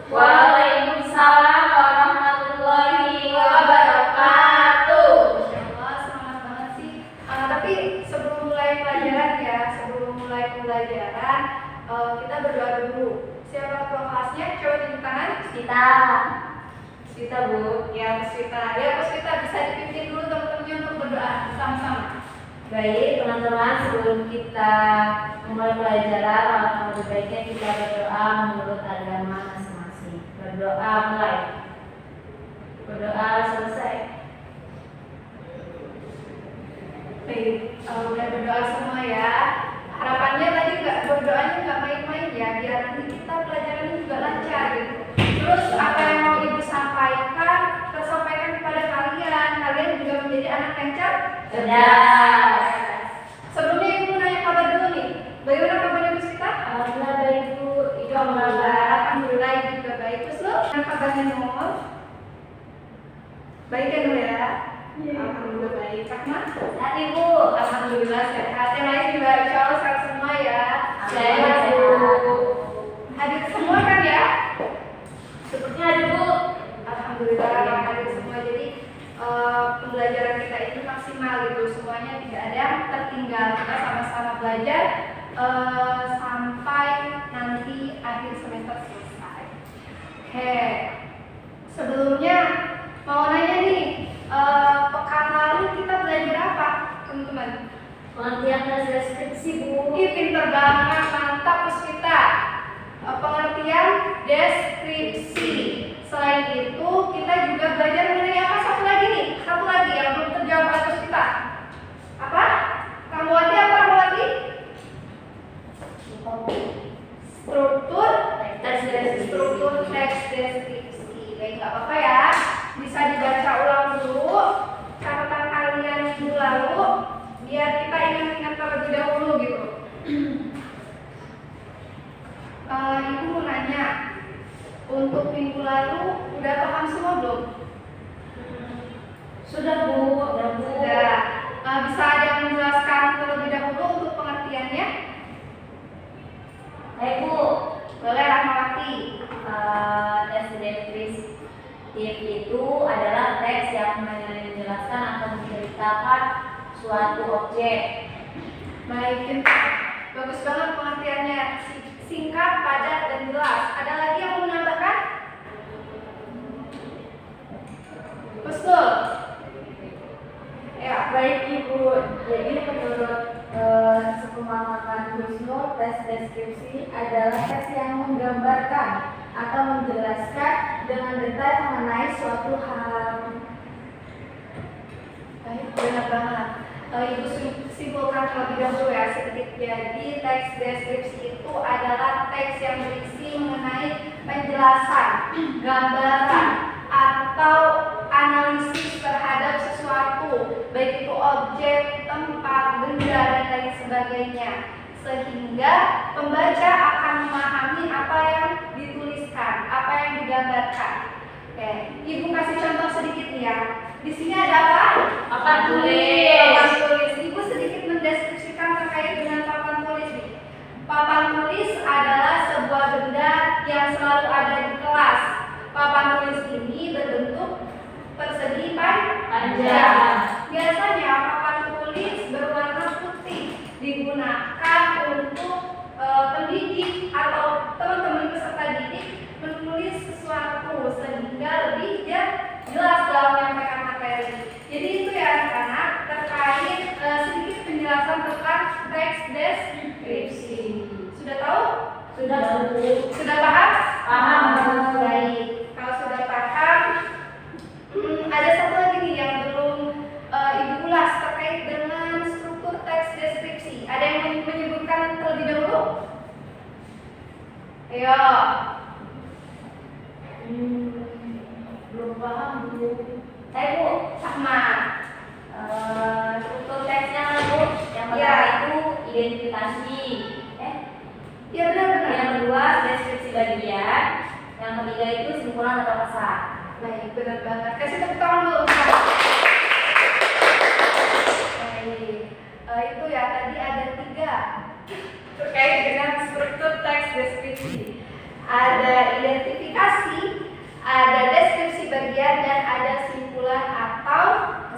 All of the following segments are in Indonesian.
Waalaikumsalam warahmatullahi wabarakatuh. Masya Allah, semangat banget sih. Tapi sebelum mulai pelajaran ya, kita berdoa dulu. Siapa ketua kelasnya? Coba tunjuk tangan. Swita Bu. Ya, Swita. Ya, Bu Swita bisa dipimpin dulu teman-temannya untuk berdoa sama-sama. Baik teman-teman, sebelum kita memulai pelajaran, alangkah lebih baiknya kita berdoa menurut agama masing-masing. Berdoa mulai. Berdoa selesai. Baik, udah berdoa semua ya. Harapannya tadi berdoanya nggak main-main ya, biar nanti kita pelajarannya juga lancar gitu. Terus apa yang mau Ibu sampaikan, tersampaikan kepada kalian juga menjadi anak yang cerdas. Sebelumnya Ibu nanya kabar dulu nih, bagaimana kabarnya Bu Sita? Alhamdulillah baik Bu. Alhamdulillah Ibu juga baik. Terus lo, kabarnya Nur? Baik ya Nur ya? Alhamdulillah baik. Rahma? Sehat Ibu. Alhamdulillah sehat. Yang lain juga insya Allah sehat semua ya. Sehat Bu. Hadir semua kan ya? Sepertinya ada Bu. Alhamdulillah hadir semua. Jadi pembelajaran kita ini maksimal gitu. Semuanya tidak ada yang tertinggal. Kita sama-sama belajar sampai nanti akhir semester selesai. Oke. Sebelumnya mau nanya nih, pekan lalu kita belajar apa, teman-teman? Pengertian dan deskripsi Bu. Ih, pinter banget, mantap Puspita. Pengertian deskripsi. Selain itu, kita juga belajar mengenai apa? Satu lagi yang belum terjawab oleh Puspita. Apa? Kamu Wati apa kamu Wati? Struktur teks deskripsi. Baik, nggak apa-apa ya. Bisa dibaca ulang dulu catatan kalian minggu lalu, biar kita ingat-ingat terlebih dahulu gitu. Ibu mau nanya, untuk minggu lalu udah paham semua belum? Sudah Bu. Sudah. Bisa ada yang menjelaskan terlebih dahulu untuk pengertiannya? Ayo Bu. Boleh Rahmawati. Teks deskriptif itu adalah teks yang menjelaskan atau menceritakan suatu objek. Baik, bagus banget pengertiannya. Singkat, padat, dan jelas. Ada lagi yang mau menambahkan? Betul. Ya, Baik Ibu, jadi menurut sepemahaman Husnul, teks deskripsi adalah teks yang menggambarkan atau menjelaskan dengan detail mengenai suatu hal. baik, benar banget. Ibu simpulkan terlebih dahulu ya sedikit. Jadi teks deskripsi itu adalah teks yang berisi mengenai penjelasan, gambaran, atau analisis terhadap sesuatu, baik itu objek, tempat, benda, dan lain sebagainya, sehingga pembaca akan memahami apa yang dituliskan, apa yang digambarkan. Oke, Ibu kasih contoh sedikit nih ya. Di sini ada apa? Papan tulis. Papan tulis. Ibu sedikit mendeskripsikan terkait dengan papan tulis nih. Papan tulis adalah sebuah benda yang selalu ada di kelas. Papan tulis ini berbentuk persegi panjang. Biasanya papan tulis berwarna putih, digunakan untuk pendidik atau teman-teman peserta didik menulis sesuatu sehingga lebih jelas dalam menyampaikan materi. Jadi itu ya anak-anak terkait sedikit penjelasan tentang teks deskripsi. Sudah tahu? Sudah Bu. Sudah paham? Paham. Baik. Kalau sudah paham, ada satu lagi nih yang belum Ibu ulas terkait dengan struktur teks deskripsi. Ada yang menyebutkan terlebih dahulu? Ayo. Belum paham Bu. Saya Bu. Sama. Struktur teksnya Bu. Yang pertama Ya. itu identifikasi. Ya benar-benar. Yang kedua deskripsi bagian. Yang ketiga itu simpulan atau kesan. Baik, benar banget. Kasih tepuk tangan dulu. Baik. Itu ya tadi ada 3 terkait dengan struktur teks deskripsi. ada identifikasi, ada deskripsi bagian, dan ada simpulan atau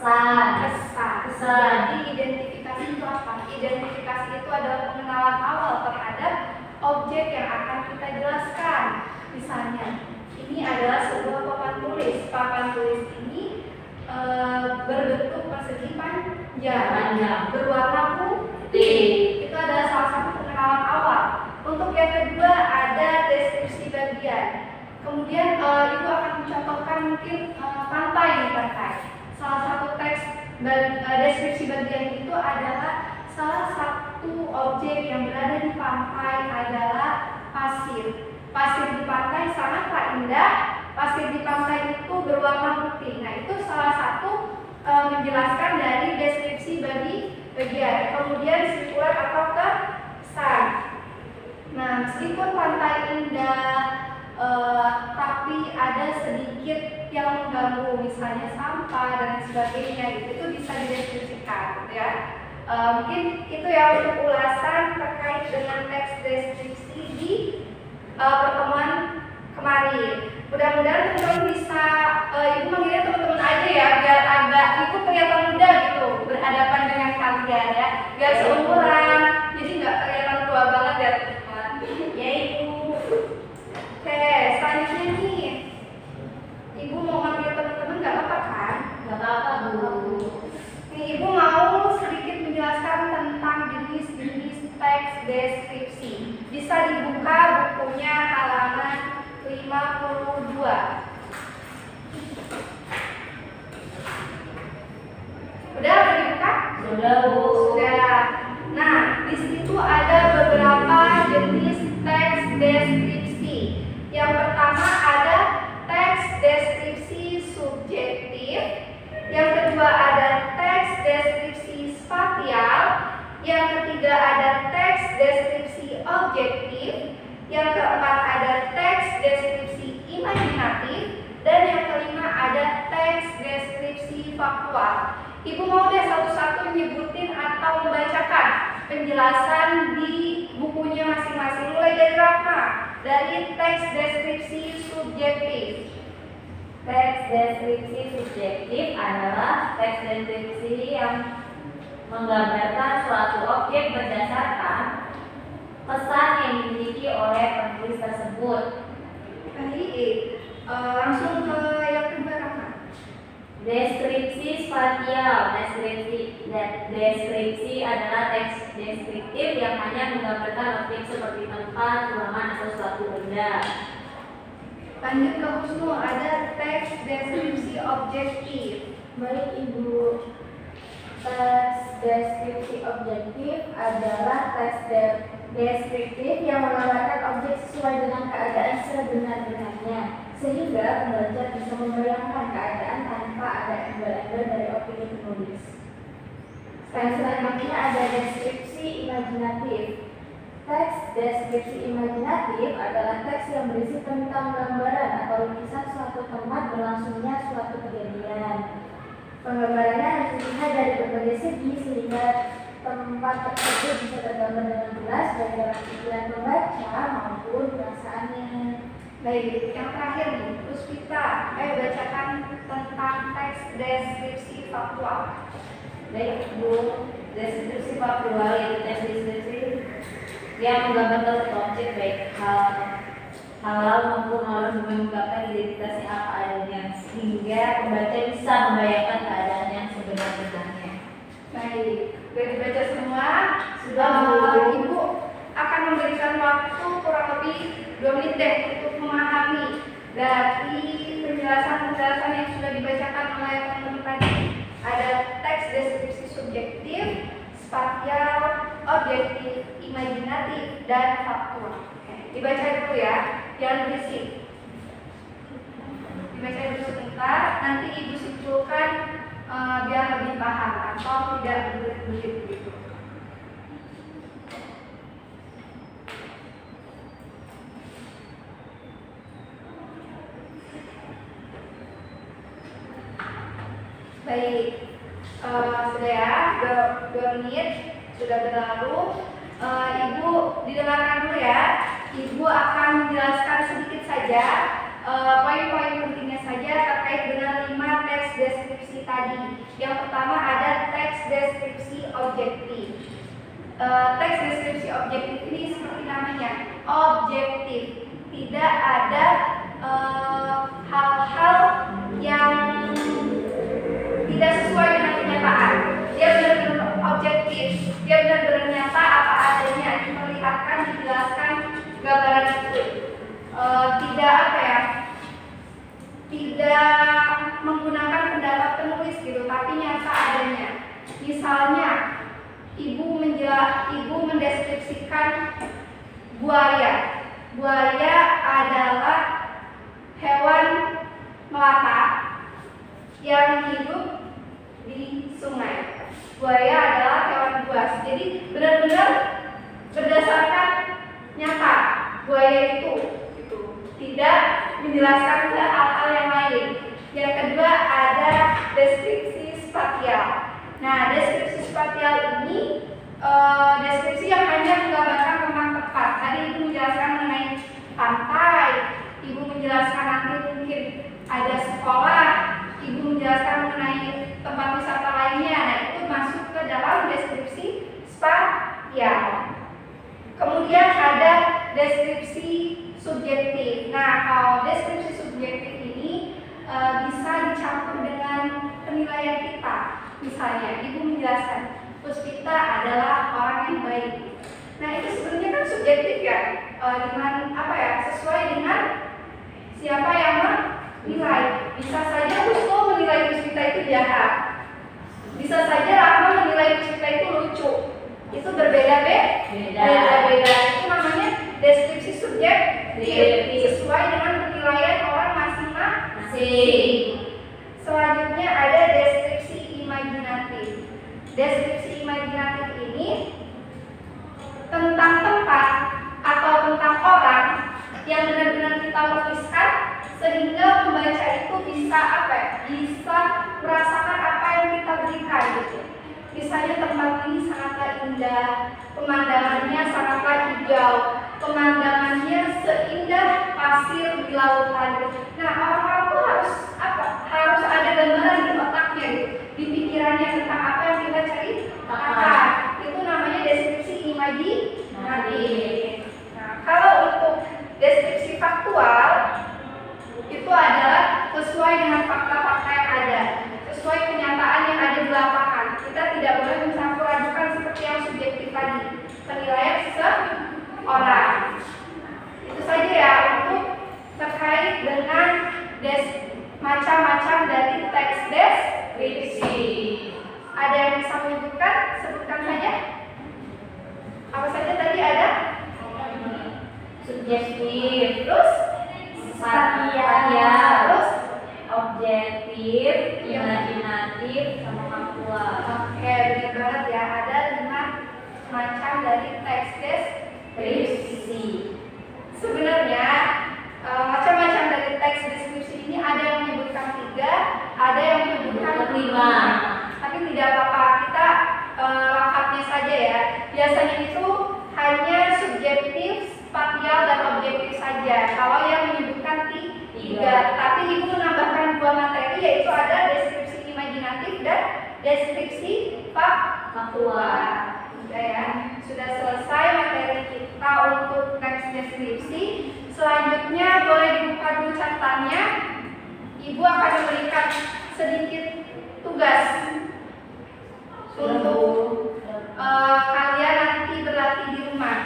Kesan. Jadi identifikasi itu apa? Identifikasi itu adalah pengenalan awal terhadap objek yang akan kita jelaskan. Misalnya, ini adalah sebuah papan tulis. Papan tulis ini berbentuk persegi panjang, berwarna putih. Itu adalah salah satu pengenalan awal. Untuk yang kedua ada deskripsi bagian. Kemudian ibu akan mencontohkan mungkin pantai. Salah satu teks deskripsi bagian itu adalah salah satu objek yang berada di pantai adalah pasir. Pasir di pantai sangatlah indah. Pasir di pantai itu berwarna putih. Nah, itu salah satu menjelaskan dari deskripsi bagian. Kemudian simpulan atau kesan. Nah, meskipun pantai indah, tapi ada sedikit yang mengganggu, misalnya sampah dan sebagainya, itu bisa dideskripsikan, gitu ya. Mungkin itu ya untuk ulasan terkait dengan teks deskripsi di pertemuan kemarin. Mudah-mudahan teman-teman bisa, ibu manggilnya teman-teman aja ya, biar agak ibu kelihatan muda gitu berhadapan dengan kalian ya, biar seumuran, jadi nggak kelihatan tua banget ya teman-teman. Ya ibu. Oke, selanjutnya nih, ibu mau manggil teman-teman nggak apa-apa kan? Nggak apa-apa, Bu. Nih, ibu mau sedikit menjelaskan tentang jenis-jenis teks deskripsi. Bisa dibuka bukunya halaman 52. Udah dibuka? Sudah, Bu. Sudah. Nah, di situ ada beberapa jenis teks deskripsi. Yang pertama ada teks deskripsi subjektif. Yang kedua ada teks deskripsi spasial. Yang ketiga ada teks deskripsi objektif. Yang keempat ada teks deskripsi imajinatif. Dan yang kelima ada teks deskripsi faktual. Ibu mau deh satu-satu nyebutin atau membacakan penjelasan di bukunya masing-masing. Mulai dari Rahma, dari teks deskripsi subjektif. Teks deskripsi subjektif adalah teks deskripsi yang menggambarkan suatu objek berdasarkan pesan yang dimiliki oleh penulis tersebut. Baik, langsung ke yang kedua Rahma. Deskripsi spasial. Deskripsi adalah teks deskriptif yang hanya menggambarkan objek seperti tempat, ruangan, atau suatu benda. Lanjut ke Husnu, ada teks deskripsi objektif. Baik Ibu, teks deskripsi objektif adalah teks deskriptif yang menggambarkan objek sesuai dengan keadaan sebenar-benarnya, sehingga pembelajar bisa membayangkan keadaan tanpa ada embel-embel dari opini penulis. Selanjutnya ada deskripsi imajinatif. Teks deskripsi imajinatif adalah teks yang berisi tentang gambaran atau lukisan suatu tempat berlangsungnya suatu kejadian. Penggambarannya harus dilihat dari berbagai segi sehingga tempat tersebut bisa tergambar dengan jelas baik dalam pikiran pembaca maupun perasaannya. Baik, yang terakhir nih, Puspita, bacakan tentang teks deskripsi faktual. Baik Bu, deskripsi faktual yaitu teks deskripsi yang menggambarkan suatu objek baik halal maupun halal dengan mengungkapkan identitasnya apa adanya sehingga pembaca bisa membayangkan keadaan yang sebenar-benarnya. Baik, sudah dibaca semua. Sudah, Ibu akan memberikan waktu kurang lebih 2 menit deh untuk memahami dari penjelasan-penjelasan yang sudah dibacakan oleh teman-teman tadi. Ada teks deskripsi subjektif, spasial, objektif, imajinatif, dan faktual. Dibaca dulu ya, jangan berisik. Dibaca dulu sebentar, nanti ibu simpulkan biar lebih paham atau tidak berbelit-belit gitu. Baik, sudah ya, 2 menit sudah berlalu. Ibu didengarkan dulu ya. Ibu akan menjelaskan sedikit saja poin-poin pentingnya saja terkait dengan 5 teks deskripsi tadi. Yang pertama ada teks deskripsi objektif. Teks deskripsi objektif ini seperti namanya, objektif. Tidak ada hal-hal yang tidak sesuai dengan kenyataan. Dia benar-benar objektif. Dia benar-benar nyata apa adanya, diperlihatkan, dijelaskan gambaran itu. Tidak menggunakan pendapat penulis gitu, tapi nyata adanya. Misalnya, ibu mendeskripsikan buaya. Buaya adalah hewan melata yang hidup di sungai. Buaya adalah hewan buas. Jadi benar-benar berdasarkan nyata buaya itu tidak menjelaskan ke hal-hal yang lain. Yang kedua ada deskripsi spasial. Nah, deskripsi spasial ini deskripsi yang hanya menggambarkan tentang tempat. Tadi ibu menjelaskan mengenai pantai, ibu menjelaskan nanti mungkin ada sekolah, ibu menjelaskan mengenai tempat wisata lainnya. Nah, itu masuk ke dalam deskripsi spasial. Kemudian ada deskripsi subjektif. Nah, kalau deskripsi subjektif ini bisa dicampur dengan penilaian kita. Misalnya, ibu menjelaskan Puspita adalah orang yang baik. Nah, itu sebenarnya kan subjektif ya, sesuai dengan siapa yang menilai. Bisa saja Pusko menilai Puspita itu jahat. Bisa saja Rahma menilai Puspita itu lucu. Itu berbeda-beda. Itu namanya deskripsi subjektif, sesuai dengan penilaian orang masing-masing. Selanjutnya ada deskripsi imajinatif. Deskripsi imajinatif ini tentang tempat atau tentang orang yang benar-benar kita lukiskan sehingga pembaca itu bisa merasakan apa yang kita berikan gitu. Misalnya tempat ini sangatlah indah, pemandangannya sangatlah hijau, pemandangannya seindah pasir di lautan. Nah, orang-orang tuh harus ada gambaran di otaknya gitu, di pikirannya tentang apa yang kita cari. Itu namanya deskripsi imajinatif. Nah, kalau untuk deskripsi faktual itu adalah sesuai dengan fakta-fakta yang ada, sesuai kenyataan yang ada di lapangan. Kita tidak boleh mencampur adukan seperti yang subjektif tadi, penilaian seseorang. Itu saja ya untuk terkait dengan macam-macam dari teks deskripsi. Ada yang bisa menyebutkan? Sebutkan saja. Apa saja tadi ada? Subjektif, Terus spasial, terus objektif, imajinatif, sama faktual. Oke, benar banget ya. Ada 5 macam dari teks deskripsi. Sebenarnya macam-macam dari teks deskripsi ini ada yang menyebutkan 3, ada yang menyebutkan 5. Tapi tidak apa-apa, kita lengkapnya saja ya. Biasanya itu hanya subjektif, spasial, dan objektif saja. Kalau yang menyebutkan 3, tapi ibu menambahkan 2 materi, yaitu ada deskripsi imajinatif dan deskripsi faktual. Sudah selesai materi kita untuk teks deskripsi. Selanjutnya boleh dibuka dulu catatannya. Ibu akan memberikan sedikit tugas untuk kalian nanti berlatih di rumah.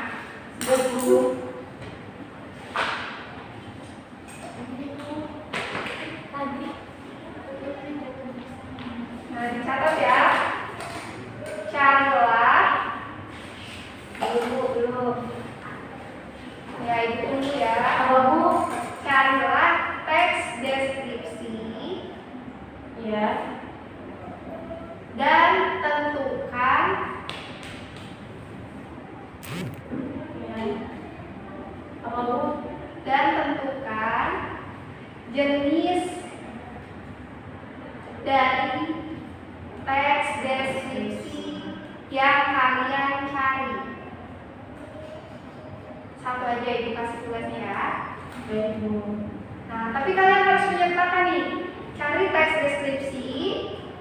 Nah, dicatat ya. Carilah belum. Ya, itu dulu ya. Carilah teks deskripsi. Ya. Dan tentukan jenis dari teks deskripsi yang kalian cari. 1 aja Ibu kasih tugasnya ya. Baik, Bu. Nah, tapi kalian harus menyertakan nih, cari teks deskripsi,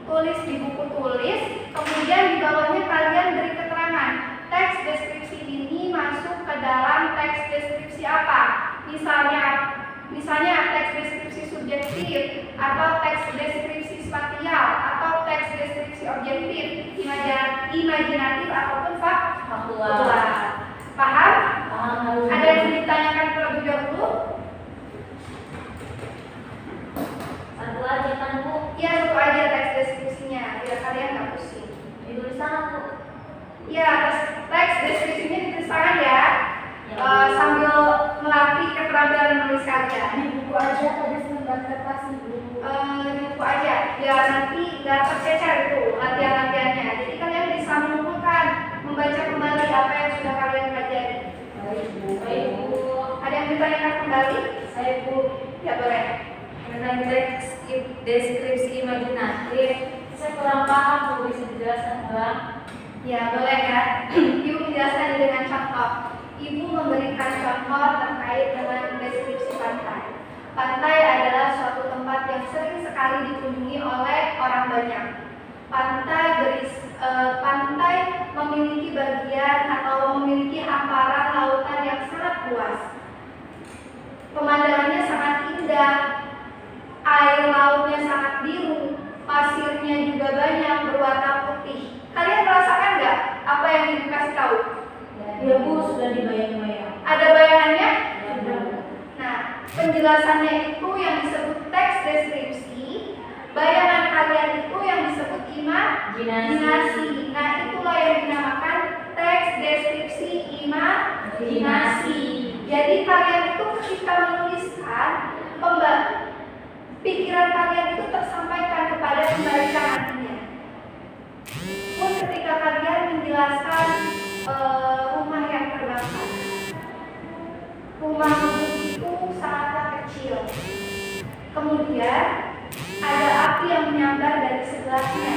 tulis di buku tulis, kemudian di bawahnya kalian beri keterangan teks deskripsi ini masuk ke dalam teks deskripsi apa. Misalnya teks deskripsi subjektif, atau teks deskripsi spasial, atau teks deskripsi objektif, imajinatif ataupun faktual. Paham? Paham. Ada yang ditanyakan terlebih dahulu? Satu aja kan, Bu? Iya, satu aja teks deskripsinya, biar kalian nggak pusing. Ditulis sana, Bu. Iya, teks deskripsinya ditulis tangan ya. Ya, Sambil melatih keterampilan menulis kalian. di buku aja ada selembar kertas nih, Bu. Di buku aja, biar nanti nggak tercecer itu latihan-latihannya. Jadi kalian bisa mengumpulkan, membaca kembali apa yang sudah kalian pelajari. Baik, Bu. Baik, Bu. Ada yang ditanyakan kembali? Saya, Bu. Ya boleh. Tentang teks deskripsi imajinatif, saya kurang paham, Bu. Bisa dijelaskan, Bang? Ya boleh ya. Ibu menjelaskan dengan contoh. Ibu memberikan contoh terkait dengan deskripsi pantai. Pantai adalah suatu tempat yang sering sekali dikunjungi oleh orang banyak. Pantai memiliki bagian atau memiliki hamparan lautan yang sangat luas. Pemandangannya sangat indah, air lautnya sangat biru, pasirnya juga banyak berwarna putih. Kalian merasakan nggak apa yang Ibu kasih tahu? Ya, Bu, sudah dibayang-bayang. Ada bayangannya? Ya, Bu. Nah, penjelasannya itu yang disebut teks deskripsi, bayangan kalian itu yang disebut imajinasi. Nah, itulah yang dinamakan teks deskripsi imajinasi. Jadi kalian itu ketika menuliskan, pikiran kalian itu tersampaikan kepada pembaca nantinya. Pun ketika kalian menjelaskan rumah yang terbakar, rumah itu sangatlah kecil. Kemudian ada api yang menyambar dari sebelahnya.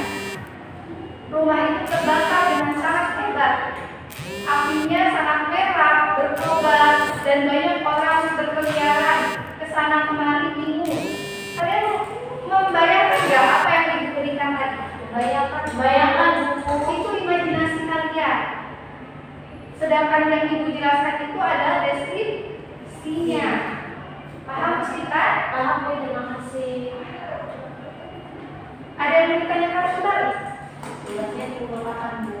Rumah itu terbakar dengan sangat hebat. Apinya sangat merah, berkobar, dan banyak orang berkeliaran ke sana kemari bingung. Kalian membayangkan nggak apa yang diberikan tadi? Bayangkan, Bu. Itu imajinasi kalian. Sedangkan yang Ibu jelaskan itu adalah deskripsinya. Paham kita? Paham, Bu. Terima kasih. Ada yang ditanyakan kembali? Tugasnya diumpulkan, Bu.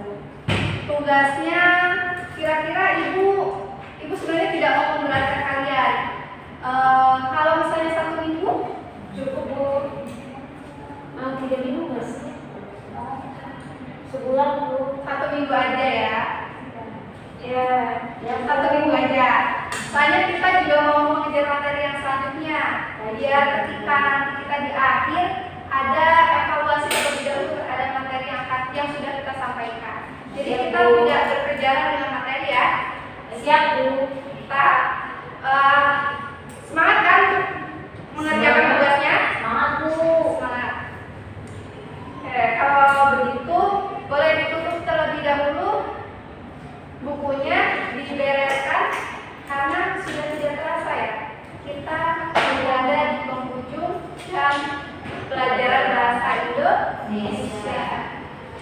Tugasnya kira-kira Ibu sebenarnya tidak mau memberatkan kalian. Kalau misalnya 1 minggu Cukup, Bu. 3 minggu nggak sih? Sebulan, Bu. 1 minggu aja ya. Ya, Ya, 1 minggu aja. Soalnya kita juga mau mengejar materi yang selanjutnya. Biar ketika nanti kita di akhir ada evaluasi terlebih dahulu terhadap materi yang sudah kita sampaikan. Jadi Siap, kita Bu. tidak berkejaran dengan materi ya. Siap, Bu. Kita semangat kan mengerjakan Semangat. tugasnya? Semangat, Bu. Semangat. Kalau begitu boleh ditutup terlebih dahulu, bukunya dibereskan karena sudah tidak terasa ya. Kita berada di penghujung dan pelajaran bahasa Indonesia.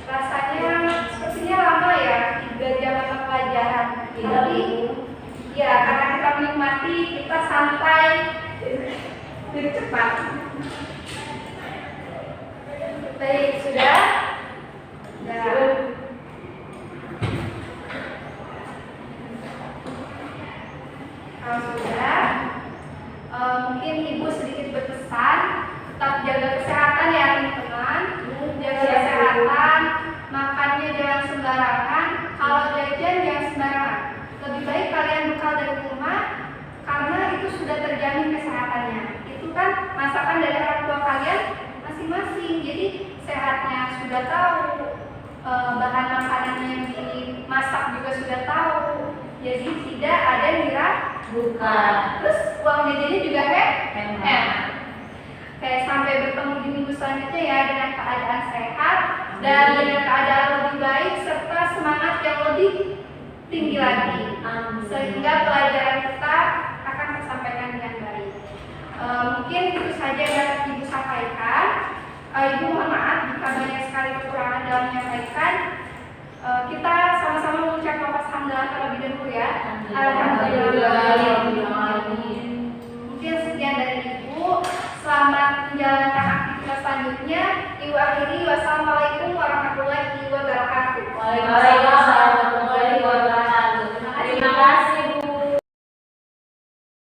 Rasanya sepertinya lama ya, 3 jam mata pelajaran. Tapi ya karena kita menikmati, kita santai, jadi cepat. Baik, sudah? Sudah. Kalau sudah, mungkin Ibu sedikit berpesan, tetap jaga kesehatan ya teman-teman. Jaga Siap, Bu. kesehatan, makannya jangan sembarangan, kalau jajan jangan sembarangan. Lebih baik kalian bekal dari rumah, karena itu sudah terjamin kesehatannya. Itu kan masakan dari orang tua kalian masing-masing, jadi sehatnya sudah tahu, bahan makanannya yang dimasak juga sudah tahu, jadi tidak ada yang Bukan. terus uang jajannya juga Hemat. hemat. Kayak sampai bertemu di minggu selanjutnya ya, dengan keadaan sehat dan dengan keadaan lebih baik serta semangat yang lebih tinggi lagi, sehingga pelajaran kita akan tersampaikan dengan baik. Mungkin itu saja yang dapat Ibu sampaikan. Ibu mohon maaf jika banyak sekali kekurangan dalam menyampaikan. Kita sama-sama mengucap lafaz hamdalah terlebih dahulu ya. Alhamdulillah. Mungkin sekian dari Ibu. Selamat menjalankan aktivitas selanjutnya. Ibu akhiri, wassalamualaikum warahmatullahi wabarakatuh.